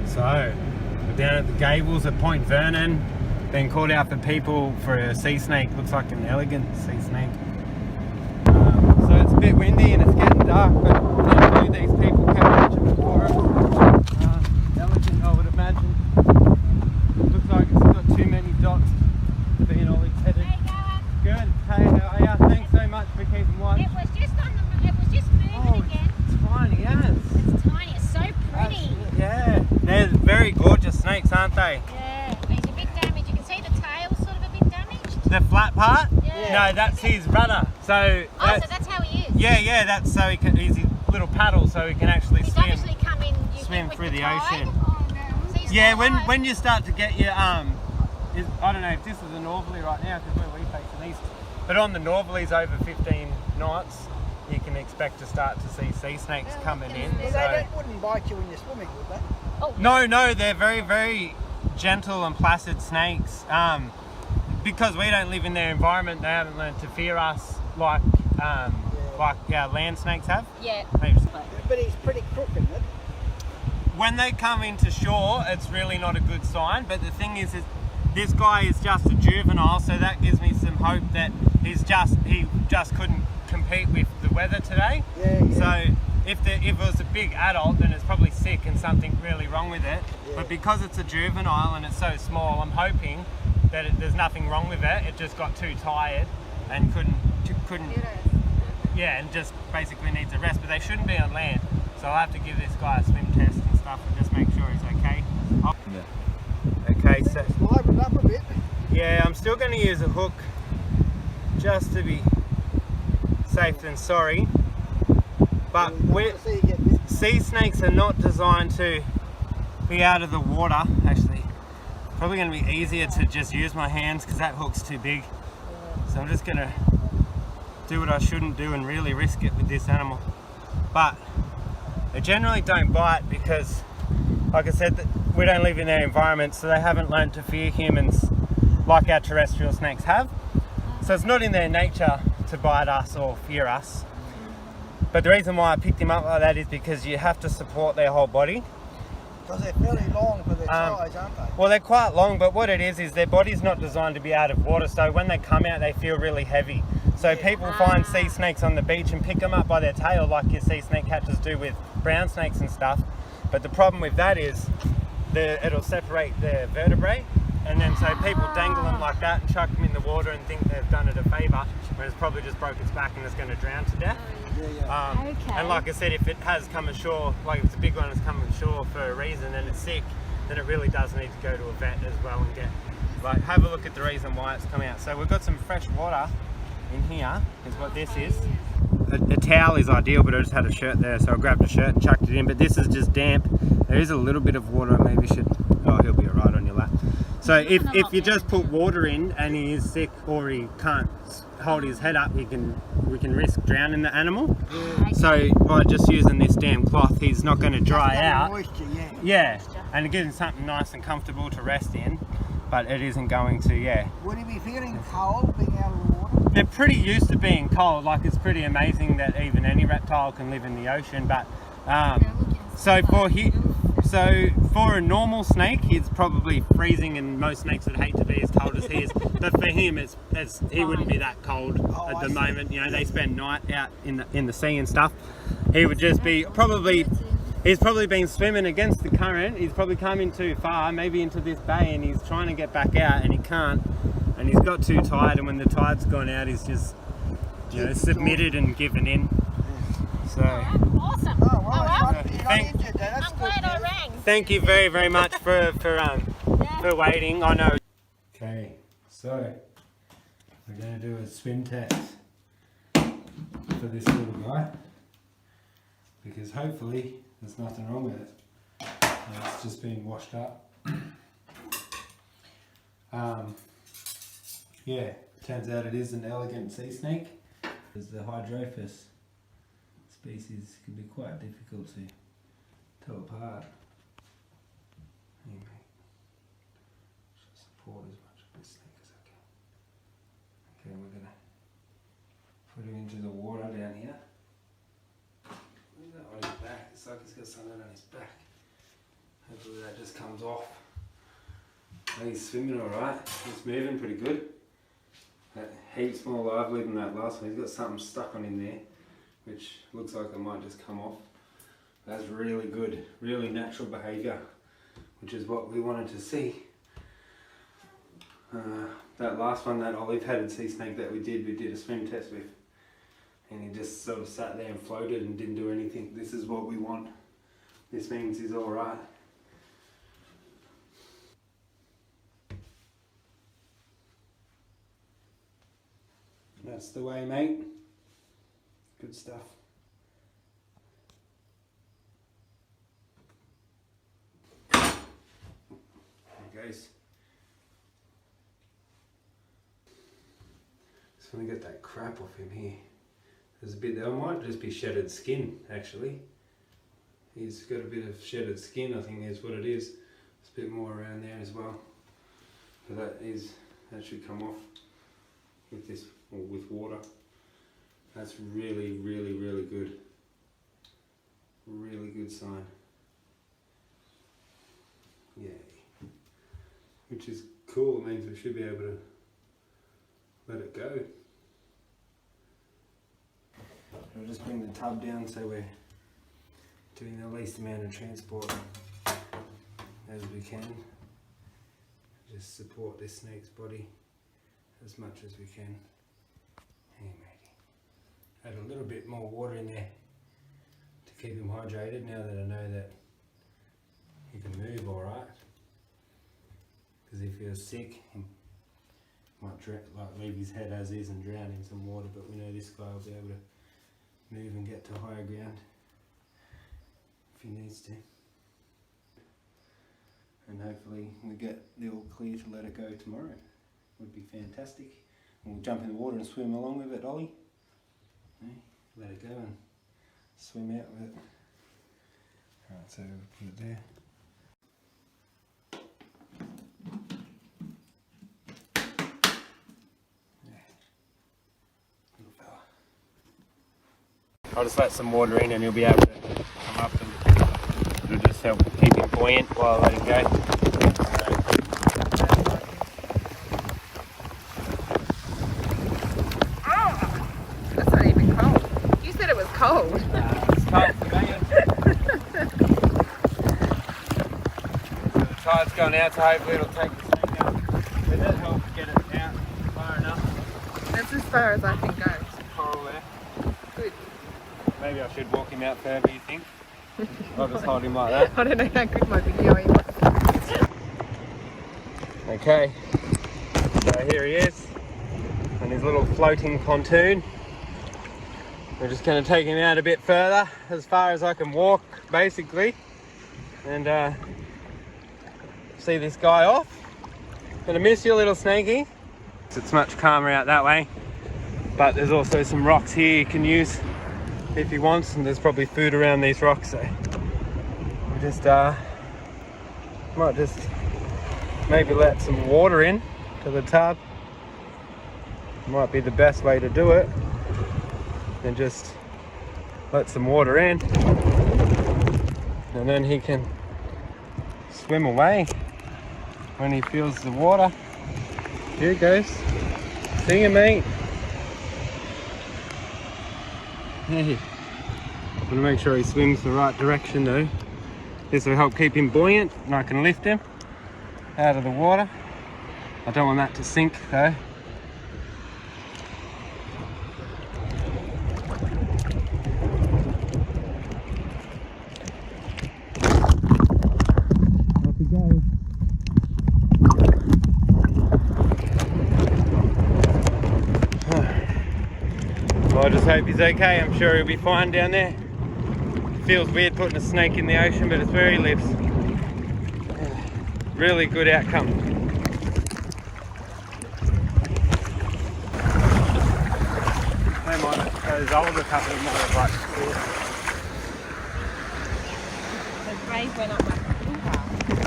So, we're down at the Gables at Point Vernon, being called out for people for a sea snake. Looks like an elegant sea snake. So it's a bit windy and it's getting dark, but hopefully these people can catch it before us. Elegant, I would imagine. Looks like it's got too many dots being all headed. How you going? Good. Hey, how are you? Thanks so much for keeping watch. It was just moving again. It's tiny, yes. It's tiny. It's so pretty. Yeah, they're very gorgeous snakes, aren't they? Yeah. He's a bit damaged. You can see the tail's sort of a bit damaged. The flat part? Yeah. No, that's his rudder. So So that's how he is. yeah, that's so he can. He's his little paddle, so he can actually He's swim. obviously come in. Swim with through the tide. ocean. Oh no. So he's Yeah, still alive. when you start to get your I don't know if this is a northerly right now because we're facing east, but on the northerlies over 15 knots, you can expect to start to see sea snakes coming in. Well, So they wouldn't bite you when you're swimming, would they? Oh. no, they're very, very gentle and placid snakes. Because we don't live in their environment, they haven't learned to fear us like land snakes have. Yeah. But he's pretty crooked, isn't it? When they come into shore, it's really not a good sign. But the thing is this guy is just a juvenile, so that gives me some hope that he just couldn't compete with the weather today. Yeah. So if it was a big adult, then it's probably sick and something really wrong with it. Yeah. But because it's a juvenile and it's so small, I'm hoping that there's nothing wrong with it. It just got too tired and couldn't. Yeah, and just basically needs a rest. But they shouldn't be on land, so I'll have to give this guy a swim test and stuff and just make sure he's okay. Okay, so Liven up a bit. yeah, I'm still going to use a hook just to be safe than sorry. But So you get this. sea snakes are not designed to be out of the water. Actually, probably going to be easier to just use my hands because that hook's too big. So I'm just going to do what I shouldn't do and really risk it with this animal. But they generally don't bite because, like I said, we don't live in their environment, so they haven't learned to fear humans like our terrestrial snakes have. So it's not in their nature to bite us or fear us. But the reason why I picked him up like that is because you have to support their whole body. Because they're fairly long for their size, aren't they? Well, they're quite long, but what it is their body's not designed to be out of water, so when they come out they feel really heavy. So people find sea snakes on the beach and pick them up by their tail like your sea snake catchers do with brown snakes and stuff. But the problem with that is it'll separate their vertebrae, and then so people dangle them like that and chuck them in the water and think they've done it a favour, when it's probably just broke its back and it's going to drown to death. Okay. And like I said, if it has come ashore, like if it's a big one that's come ashore for a reason and it's sick, then it really does need to go to a vet as well and have a look at the reason why it's come out. So we've got some fresh water in here, is what this is. A towel is ideal, but I just had a shirt there, so I grabbed a shirt and chucked it in, but this is just damp. There is a little bit of water, maybe he'll be alright on your lap. So if you just put water in and he is sick or he can't hold his head up, we can risk drowning the animal. So by just using this damn cloth, he's not going to dry out. Moisture, Yeah, and it gives him something nice and comfortable to rest in, but it isn't going to, Would he be feeling cold being out of the water? They're pretty used to being cold. Like, it's pretty amazing that even any reptile can live in the ocean, but so for a normal snake, he's probably freezing, and most snakes would hate to be as cold as he is. But for him, he wouldn't be that cold at the moment. You know, they spend night out in the sea and stuff. He would just be he's probably been swimming against the current. He's probably come in too far, maybe into this bay, and he's trying to get back out, and he can't. And he's got too tired, and when the tide's gone out, he's just submitted and given in. So. Awesome. Oh, well, well. I'm glad I rang. Thank you very, very much for waiting. I know. Okay, so we're going to do a swim test for this little guy, because hopefully there's nothing wrong with it. It's just been washed up. Yeah, turns out it is an elegant sea snake. Because the Hydrophis species can be quite difficult to tell apart. Anyway, support as much of this snake as I can. Okay, we're going to put him into the water down here. Look at that on his back. It's like he's got something on his back. Hopefully that just comes off. He's swimming alright, he's moving pretty good. That heaps more lively than that last one. He's got something stuck on him there, which looks like it might just come off. That's really good, really natural behaviour, which is what we wanted to see. That last one, that olive-headed sea snake that we did a swim test with, and he just sort of sat there and floated and didn't do anything. This is what we want. This means he's alright. That's the way, mate. Good stuff. There he goes. Just want to get that crap off him here. There's a bit there. Might just be shedded skin, actually. He's got a bit of shedded skin, I think is what it is. There's a bit more around there as well. But that should come off with this, or with water. That's really, really, really good. Really good sign. Yay. Which is cool, it means we should be able to let it go. We'll just bring the tub down so we're doing the least amount of transport as we can. Just support this snake's body as much as we can. Hey matey. Add a little bit more water in there to keep him hydrated now that I know that he can move alright. Because if he was sick, he might leave his head as is and drown in some water, but we know this guy will be able to move and get to higher ground if he needs to. And hopefully we get the all clear to let it go tomorrow. Would be fantastic. And we'll jump in the water and swim along with it, Ollie. Okay, let it go and swim out with it. Alright, so we'll put it there. I'll just let some water in and he'll be able to come up and it'll just help keep him buoyant while I let him go. Oh, that's not even cold. You said it was cold. It's cold for me. So the tide's gone out, so hopefully it'll take the snake out. But that help get it out far enough. That's as far as I can go. Coral there. Good. Maybe I should walk him out further, you think? I'll just hold him like that. I don't know how good my video is. Okay, so here he is, and his little floating pontoon. We're just going to take him out a bit further, as far as I can walk, basically, and see this guy off. Gonna miss you, little snakey. It's much calmer out that way, but there's also some rocks here you can use if he wants, and there's probably food around these rocks, so we just might just maybe let some water in to the tub. Might be the best way to do it, and just let some water in, and then he can swim away when he feels the water. Here it goes. See you, mate. Hey, I'm gonna make sure he swims the right direction though. This will help keep him buoyant, and I can lift him out of the water. I don't want that to sink though. Off he goes. Well, I just hope he's okay. I'm sure he'll be fine down there. It feels weird putting a snake in the ocean, but it's where he lives. Really good outcome. They might have, those older couple might have liked to see it. The grave went up my finger.